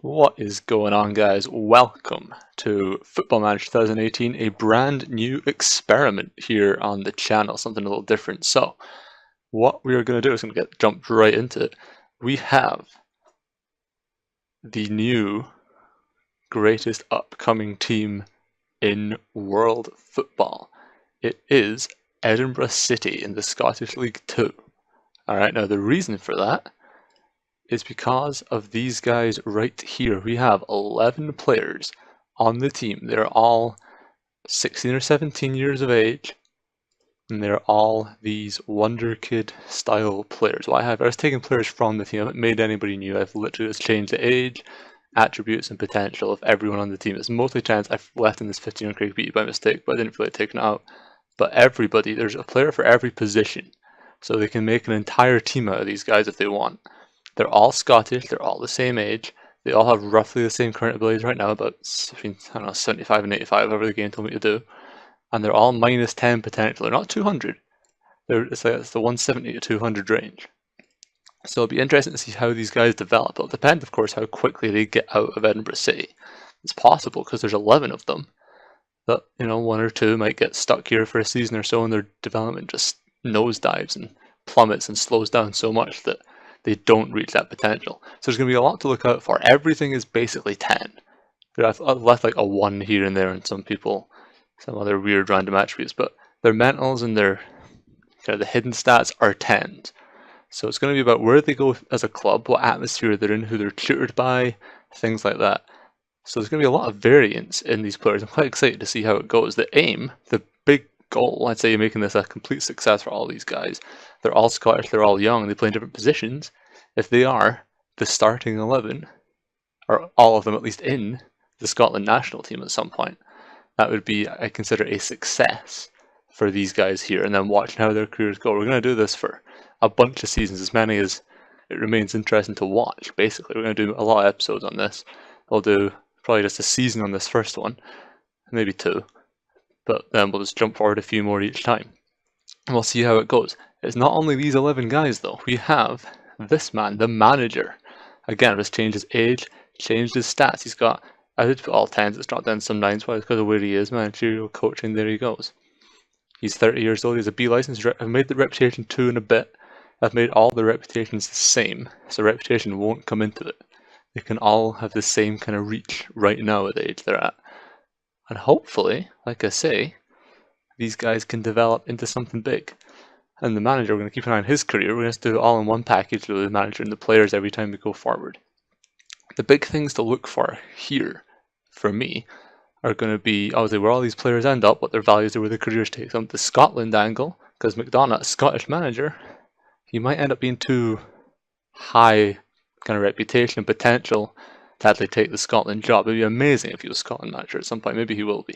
What is going on, guys? Welcome to Football Manager 2018, a brand new experiment here on the channel, something a little different. So, what we are going to do is going to get jumped right into it. We have the new greatest upcoming team in world football. It is Edinburgh City in the Scottish League 2. Alright, now the reason for that is because of these guys right here. We have 11 players on the team. They're all 16 or 17 years of age, and they're all these Wonder Kid style players. I was taking players from the team. I haven't made anybody new. I've literally just changed the age, attributes, and potential of everyone on the team. It's mostly chance I've left in this 15 on Craig Beattie by mistake, but I didn't feel like taking it out. But everybody, there's a player for every position, so they can make an entire team out of these guys if they want. They're all Scottish, they're all the same age, they all have roughly the same current abilities right now, about between, I don't know, 75 and 85, however the game told me to do. And they're all minus 10 potential, they're not 200. It's the 170 to 200 range. So it'll be interesting to see how these guys develop. It'll depend, of course, how quickly they get out of Edinburgh City. It's possible, because there's 11 of them, that, one or two might get stuck here for a season or so and their development just nosedives and plummets and slows down so much that they don't reach that potential. So there's going to be a lot to look out for. Everything is basically 10. I've left like a 1 here and there, and some other weird random attributes, but their mentals and their the hidden stats are 10s. So it's going to be about where they go as a club, what atmosphere they're in, who they're tutored by, things like that. So there's going to be a lot of variance in these players. I'm quite excited to see how it goes. The aim, the big goal, let's say, making this a complete success for all these guys. They're all Scottish, they're all young, they play in different positions. If they are the starting 11, or all of them at least in the Scotland national team at some point, that would be, I consider, a success for these guys here. And then watching how their careers go. We're going to do this for a bunch of seasons, as many as it remains interesting to watch. Basically, we're going to do a lot of episodes on this. We'll do probably just a season on this first one, maybe 2. But then we'll just jump forward a few more each time. And we'll see how it goes. It's not only these 11 guys though. We have this man, the manager. Again, I've just changed his age, changed his stats. He's got, I did put all 10s, it's not done some 9s, but it's because of where he is, managerial coaching, there he goes. He's 30 years old, he has a B license. I've made the reputation 2 and a bit. I've made all the reputations the same, so reputation won't come into it. They can all have the same kind of reach right now at the age they're at. And hopefully, like I say, these guys can develop into something big. And the manager, we're going to keep an eye on his career. We're going to do it all in one package with the manager and the players every time we go forward. The big things to look for here, for me, are going to be, obviously, where all these players end up, what their values are, where their careers take them. The Scotland angle, because McDonagh, a Scottish manager, he might end up being too high kind of reputation and potential to actually take the Scotland job. It'd be amazing if he was Scotland manager at some point. Maybe he will be.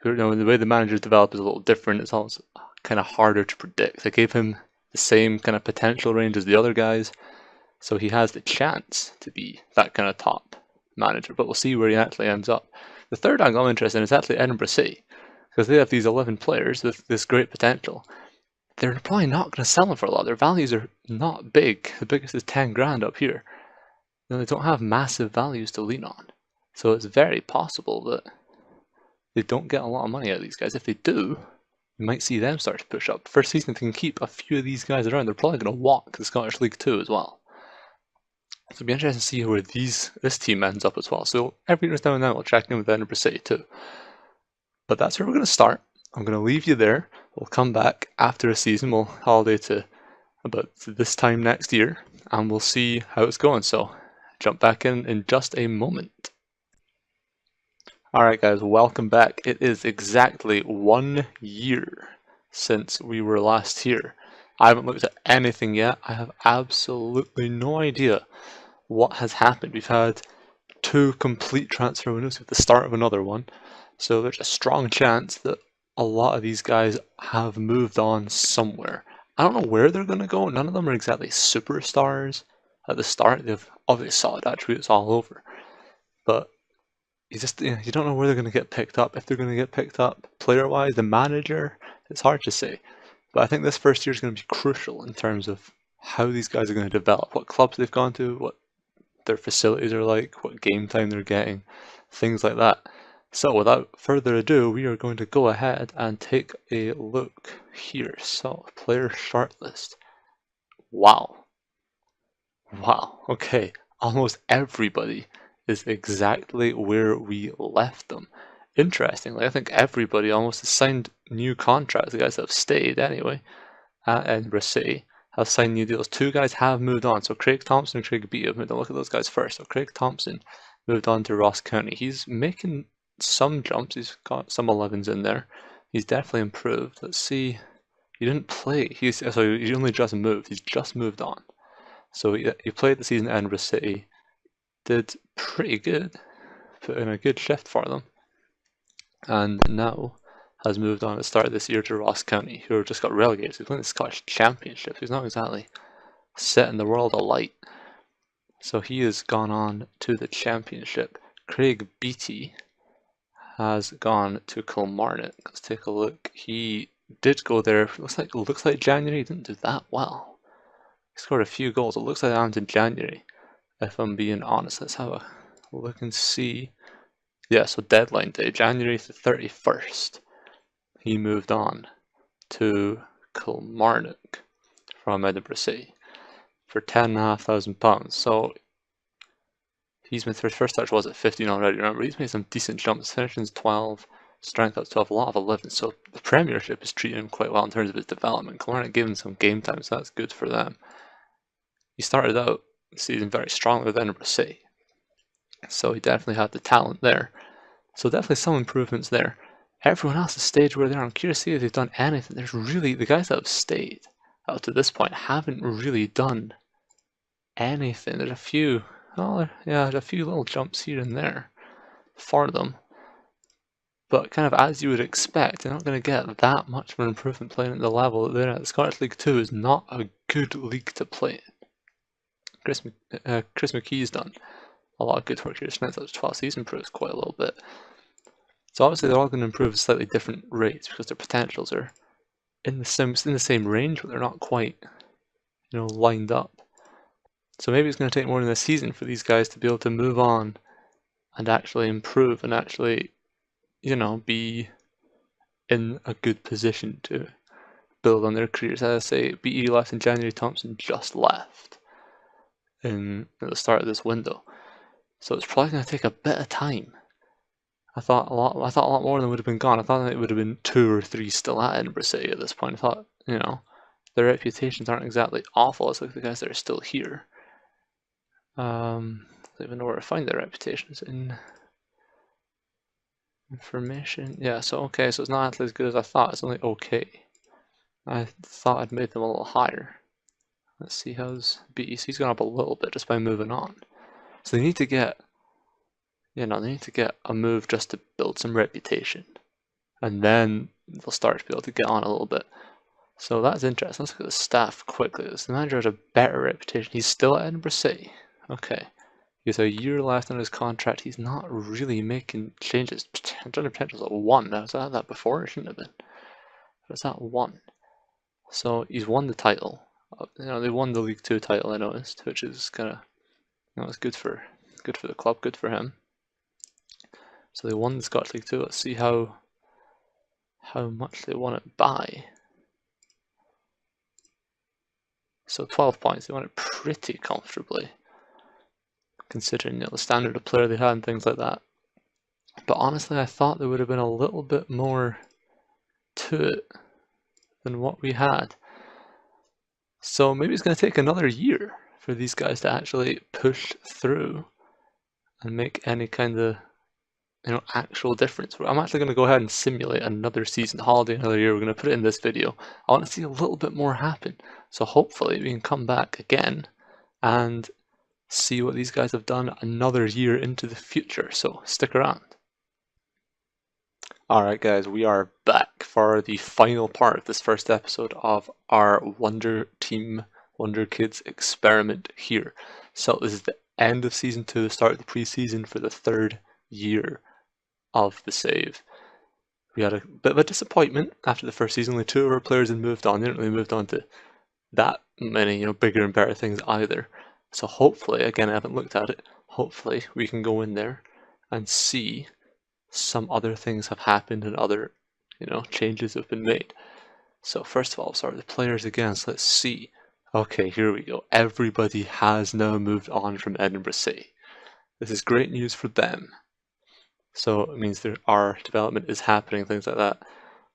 The way the managers develop is a little different. It's almost kind of harder to predict. They gave him the same kind of potential range as the other guys, so he has the chance to be that kind of top manager, but we'll see where he actually ends up. The third angle I'm interested in is actually Edinburgh City, because they have these 11 players with this great potential. They're probably not going to sell them for a lot. Their values are not big. The biggest is 10 grand up here. They don't have massive values to lean on, so it's very possible that they don't get a lot of money out of these guys. If they do, you might see them start to push up. First season, they can keep a few of these guys around. They're probably going to walk the Scottish League 2 as well. So it'll be interesting to see where this team ends up as well. So every now and then we'll check in with Edinburgh City too. But that's where we're going to start. I'm going to leave you there. We'll come back after a season. We'll holiday to about this time next year, and we'll see how it's going. So jump back in just a moment. Alright guys, welcome back. It is exactly 1 year since we were last here. I haven't looked at anything yet. I have absolutely no idea what has happened. We've had 2 complete transfer windows at the start of another one, so there's a strong chance that a lot of these guys have moved on somewhere. I don't know where they're going to go. None of them are exactly superstars at the start. They've obviously solid attributes all over, but you don't know where they're going to get picked up. If they're going to get picked up player-wise, the manager, it's hard to say. But I think this first year is going to be crucial in terms of how these guys are going to develop, what clubs they've gone to, what their facilities are like, what game time they're getting, things like that. So without further ado, we are going to go ahead and take a look here. So player shortlist. Wow. Wow, okay. Almost everybody is exactly where we left them. Interestingly, I think everybody almost has signed new contracts. The guys that have stayed anyway at Edinburgh City have signed new deals. Two guys have moved on. So Craig Thompson and Craig Beattie have moved on. Look at those guys first. So Craig Thompson moved on to Ross County. He's making some jumps. He's got some 11s in there. He's definitely improved. Let's see. He didn't play. He only just moved. He's just moved on. So he played the season at Edinburgh City. Did pretty good. Put in a good shift for them. And now has moved on at the start of this year to Ross County, who just got relegated. He's playing the Scottish Championship. He's not exactly setting the world alight. So he has gone on to the Championship. Craig Beattie has gone to Kilmarnock. Let's take a look. He did go there. Looks like January. He didn't do that well. He scored a few goals. It looks like that happened in January, if I'm being honest. Let's have a look and see. Yeah, so deadline day, January the 31st. He moved on to Kilmarnock from Edinburgh City for £10,500. So he's made his first touch was at 15 already. Remember, he's made some decent jumps. Finishing's 12, strength up 12, a lot of 11. So the Premiership is treating him quite well in terms of his development. Kilmarnock gave him some game time, so that's good for them. He started out the season very strongly with Edinburgh City, so he definitely had the talent there. So definitely some improvements there. Everyone else has stayed where they are. I'm curious to see if they've done anything. There's really, the guys that have stayed up to this point haven't really done anything. There's a few, there's a few little jumps here and there for them. But kind of as you would expect, they're not going to get that much of an improvement playing at the level that they're at. The Scottish League 2 is not a good league to play in. Chris McKee's done a lot of good work here. Strength up to 12, so he's improved quite a little bit. So obviously they're all going to improve at slightly different rates because their potentials are in the same range, but they're not quite, lined up. So maybe it's going to take more than a season for these guys to be able to move on and actually improve and actually, be in a good position to build on their careers. As I say, Beattie left in January, Thompson just left at the start of this window. So it's probably going to take a bit of time. I thought a lot more than would have been gone. I thought it would have been 2 or 3 still at Edinburgh City at this point. I thought, their reputations aren't exactly awful. It's like the guys that are still here. I don't even know where to find their reputations in information. Yeah, so okay, so it's not actually as good as I thought. It's only okay. I thought I'd made them a little higher. Let's see, how's BEC's gone up a little bit just by moving on. So they need to get, they need to get a move just to build some reputation. And then they'll start to be able to get on a little bit. So that's interesting. Let's look at the staff quickly. The manager has a better reputation. He's still at Edinburgh City. Okay. He has a year left on his contract. He's not really making changes. Gender potential's at 1. Now, was that before? It shouldn't have been. But it's at 1. So he's won the title. They won the League 2 title, I noticed, which is kind of, it's good for the club, good for him. So they won the Scottish League 2. Let's see how much they won it by. So 12 points. They won it pretty comfortably, considering the standard of player they had and things like that. But honestly, I thought there would have been a little bit more to it than what we had. So maybe it's going to take another year for these guys to actually push through and make any kind of actual difference. I'm actually going to go ahead and simulate another season holiday, another year. We're going to put it in this video. I want to see a little bit more happen. So hopefully we can come back again and see what these guys have done another year into the future. So stick around. Alright guys, we are back for the final part of this first episode of our Wonder Team, Wonder Kids experiment here. So this is the end of Season 2, the start of the pre-season for the 3rd year of the save. We had a bit of a disappointment after the first season. Only 2 of our players had moved on. They didn't really move on to that many, bigger and better things either. So hopefully, again, I haven't looked at it, hopefully we can go in there and see some other things have happened and other, changes have been made. So first of all, start with the players again. So let's see. Okay, here we go. Everybody has now moved on from Edinburgh City. This is great news for them. So it means our development is happening, things like that.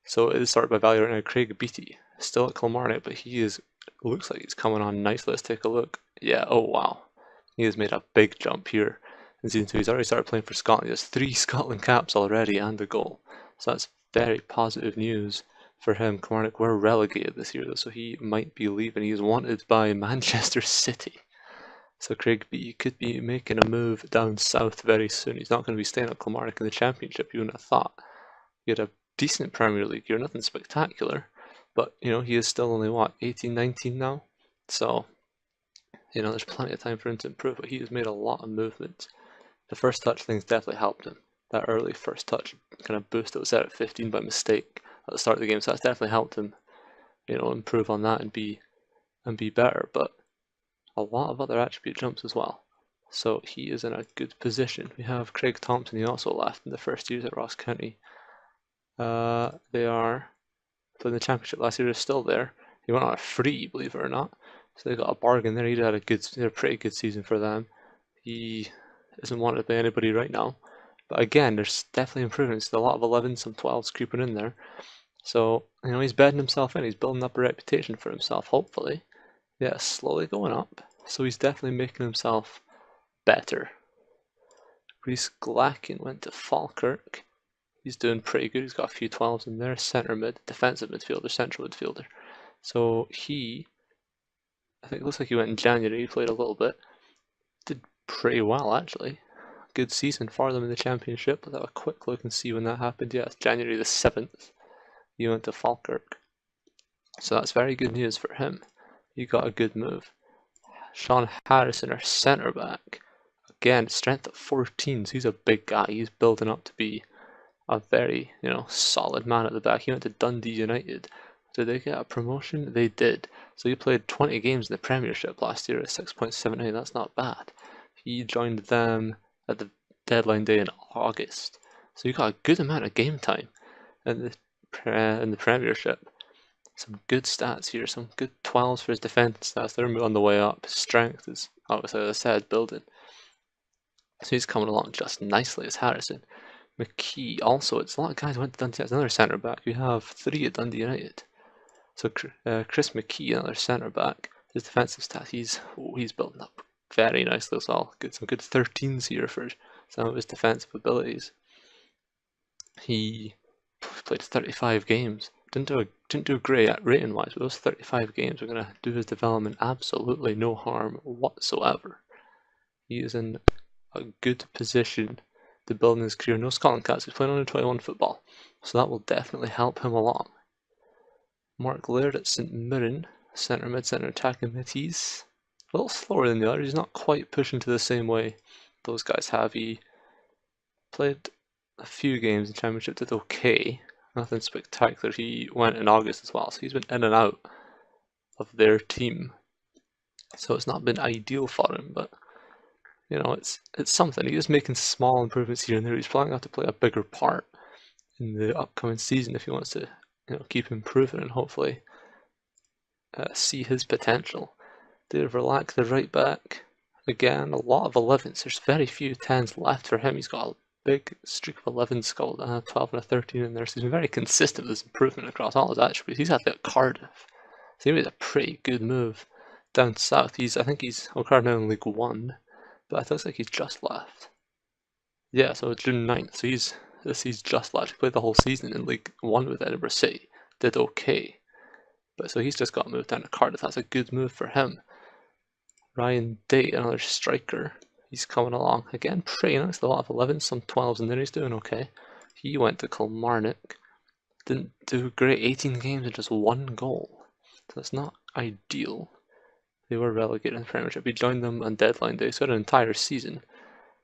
So it is started by value right now. Craig Beattie, still at Kilmarnock, but looks like he's coming on nicely. Let's take a look. Yeah, oh wow. He has made a big jump here in season 2. He's already started playing for Scotland. He has 3 Scotland caps already and a goal. So that's very positive news for him. Kilmarnock were relegated this year though, so he might be leaving. He is wanted by Manchester City. So Craig Beattie could be making a move down south very soon. He's not going to be staying at Kilmarnock in the Championship, you wouldn't have thought. He had a decent Premier League year, nothing spectacular, but he is still only 18, 19 now. So there's plenty of time for him to improve, but he has made a lot of movements. The first touch thing's definitely helped him. That early first touch kind of boost that was set at 15 by mistake at the start of the game, so that's definitely helped him, improve on that and be better. But a lot of other attribute jumps as well. So he is in a good position. We have Craig Thompson, he also left in the first years at Ross County. They are playing the Championship last year, they're still there. He went on a free, believe it or not. So they got a bargain there. He had a pretty good season for them. He isn't wanted by anybody right now. But again, there's definitely improvements. There's a lot of 11s, some 12s creeping in there. So, he's bedding himself in. He's building up a reputation for himself, hopefully. Yeah, slowly going up. So he's definitely making himself better. Rhys Glacken went to Falkirk. He's doing pretty good. He's got a few 12s in there. Centre mid, defensive midfielder, central midfielder. So I think it looks like he went in January. He played a little bit. Did pretty well, actually. Good season for them in the Championship. Let's have a quick look and see when that happened. Yeah, it's January the 7th. He went to Falkirk. So that's very good news for him. He got a good move. Sean Harrison, our centre back. Again, strength at 14, so he's a big guy. He's building up to be a very, solid man at the back. He went to Dundee United. Did they get a promotion? They did. So he played 20 games in the Premiership last year at 6.78. That's not bad. He joined them at the deadline day in August. So he got a good amount of game time in the Premiership. Some good stats here. Some good 12s for his defense stats. They're on the way up. His strength is, obviously, as I said, building. So he's coming along just nicely as Harrison. McKee, also, it's a lot of guys who went to Dundee. That's another centre back. We have 3 at Dundee United. So Chris McKee, another centre back. His defensive stats, he's building up very nicely as well. Some good 13s here for some of his defensive abilities. He played 35 games. Didn't do great at rating wise, but those 35 games are going to do his development absolutely no harm whatsoever. He is in a good position to build in his career. No Scotland caps. He's playing under 21 football, so that will definitely help him along. Mark Laird at St Mirren, centre mid, centre attacking mid. He's a little slower than the others. He's not quite pushing to the same way those guys have. He played a few games in Championship, did okay. Nothing spectacular. He went in August as well, so he's been in and out of their team. So it's not been ideal for him, but it's something. He is making small improvements here and there. He's planning to play a bigger part in the upcoming season if he wants to, keep improving and hopefully see his potential. David Verlaque, the right back, again, a lot of 11s. There's very few 10s left for him. He's got a big streak of 11s, got a 12 and a 13 in there, so he's been very consistent with his improvement across all his attributes. He's at Cardiff, so he made a pretty good move down south. I think he's Cardiff now in League 1, but it looks like he's just left. Yeah, so it's June 9th, so he's just left. He played the whole season in League 1 with Edinburgh City, did okay. But so he's just got moved down to Cardiff. That's a good move for him. Ryan Date, another striker. He's coming along. Again, pretty nice. A lot of 11s, some 12s, and then he's doing okay. He went to Kilmarnock. Didn't do great. 18 games and just 1 goal. So that's not ideal. They were relegated in the Premiership. He joined them on deadline day, so had an entire season.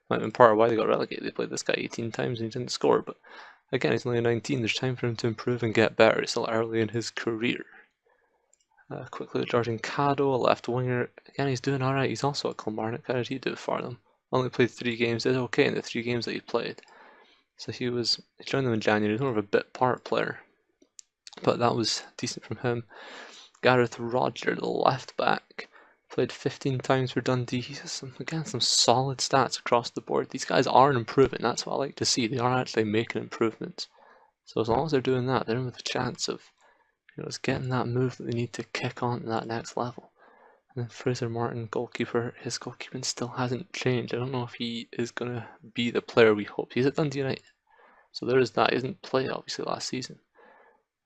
Might have been part of why they got relegated. They played this guy 18 times and he didn't score. But again, he's only 19. There's time for him to improve and get better. It's still early in his career. Quickly, Jordan Caddo, a left winger. Again, he's doing alright. He's also at Kilmarnock. How did he do for them? Only played 3 games. Did okay in the 3 games that he played. So he joined them in January. He's more of a bit part player, but that was decent from him. Gareth Roger, the left back, played 15 times for Dundee. He has some solid stats across the board. These guys are improving. That's what I like to see. They are actually making improvements. So as long as they're doing that, they're in with a chance of, it's getting that move that they need to kick on to that next level. And then Fraser Martin, goalkeeper, his goalkeeping still hasn't changed. I don't know if he is going to be the player we hope. He's at Dundee United, so there is that. He didn't play obviously last season,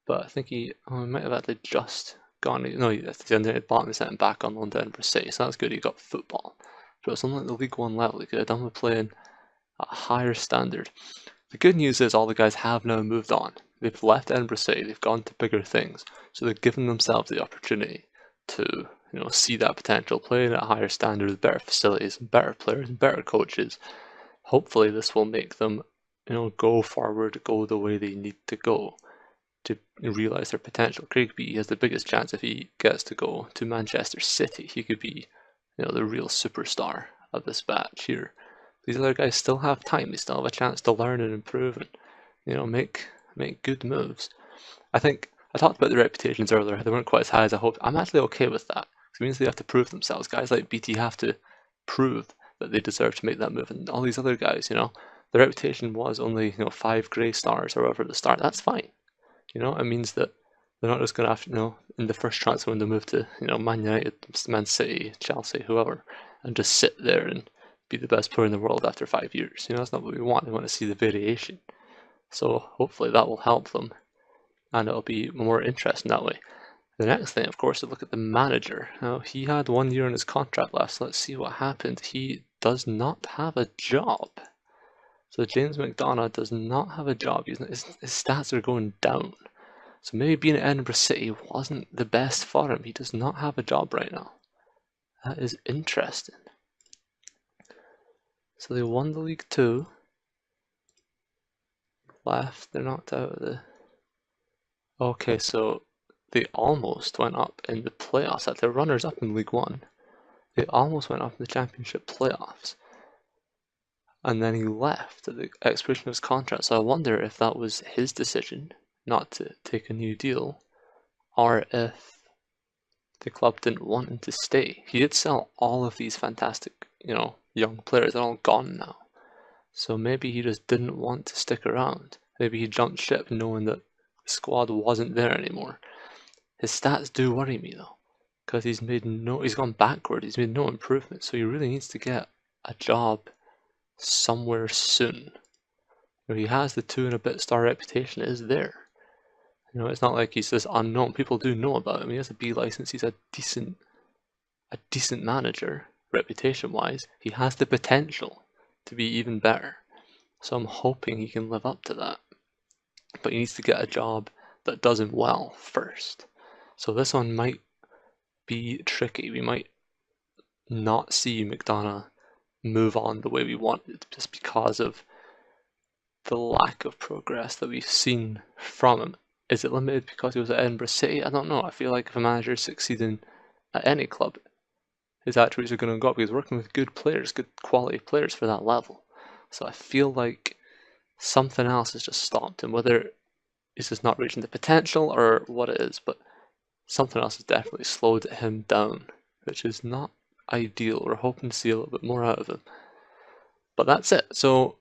but I think he might have actually just gone. No, he's under Barton sent him back on loan to Edinburgh City, so that's good. He got football, but it's on like the League One level. He could have done with playing at a higher standard. The good news is all the guys have now moved on. They've left Edinburgh City, they've gone to bigger things, so they're giving themselves the opportunity to see that potential, playing at a higher standard with better facilities, and better players, and better coaches. Hopefully this will make them go forward, go the way they need to go to realise their potential. Craig Beattie has the biggest chance if he gets to go to Manchester City. He could be the real superstar of this batch here. These other guys still have time. They still have a chance to learn and improve and make good moves. I think I talked about the reputations earlier. They weren't quite as high as I hoped. I'm actually okay with that. It means they have to prove themselves. Guys like BT have to prove that they deserve to make that move, and all these other guys, the reputation was only 5 grey stars or whatever at the start. That's fine. It means that they're not just going to have to, in the first transfer when they move to Man United, Man City, Chelsea, whoever, and just sit there and be the best player in the world after 5 years. That's not what we want. We want to see the variation. So hopefully that will help them, and it'll be more interesting that way. The next thing, of course, is look at the manager. Now, he had 1 year on his contract left, so let's see what happened. He does not have a job. So James McDonough does not have a job. His stats are going down. So maybe being at Edinburgh City wasn't the best for him. He does not have a job right now. That is interesting. So they won the League 2. Left, they're knocked out of the... Okay, so they almost went up in the playoffs. They're runners up in League 1. They almost went up in the Championship playoffs. And then he left at the expiration of his contract. So I wonder if that was his decision not to take a new deal, or if the club didn't want him to stay. He did sell all of these fantastic, young players. They're all gone now. So maybe he just didn't want to stick around. Maybe he jumped ship knowing that the squad wasn't there anymore. His stats do worry me though, because he's gone backward. He's made no improvement. So he really needs to get a job somewhere soon. Where he has the 2 and a bit star reputation is there. It's not like he's this unknown. People do know about him. He has a B license. He's a decent manager, reputation-wise. He has the potential to be even better. So I'm hoping he can live up to that. But he needs to get a job that does him well first. So this one might be tricky. We might not see McDonough move on the way we wanted, just because of the lack of progress that we've seen from him. Is it limited because he was at Edinburgh City? I don't know. I feel like if a manager is succeeding at any club, his attributes are going to go up. He's working with good players, good quality players for that level. So I feel like something else has just stopped him, whether it's just not reaching the potential or what it is, but something else has definitely slowed him down, which is not ideal. We're hoping to see a little bit more out of him. But that's it. So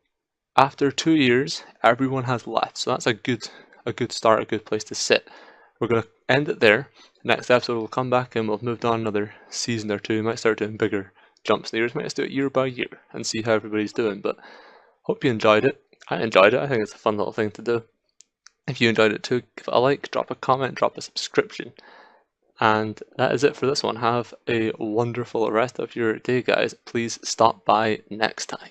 after 2 years, everyone has left. So that's a good start, a good place to sit. We're going to end it there. Next episode we'll come back and we'll have moved on another season or 2. We might start doing bigger jumps in the years. We might just do it year by year and see how everybody's doing. But hope you enjoyed it. I enjoyed it. I think it's a fun little thing to do. If you enjoyed it too, give it a like, drop a comment, drop a subscription. And that is it for this one. Have a wonderful rest of your day, guys. Please stop by next time.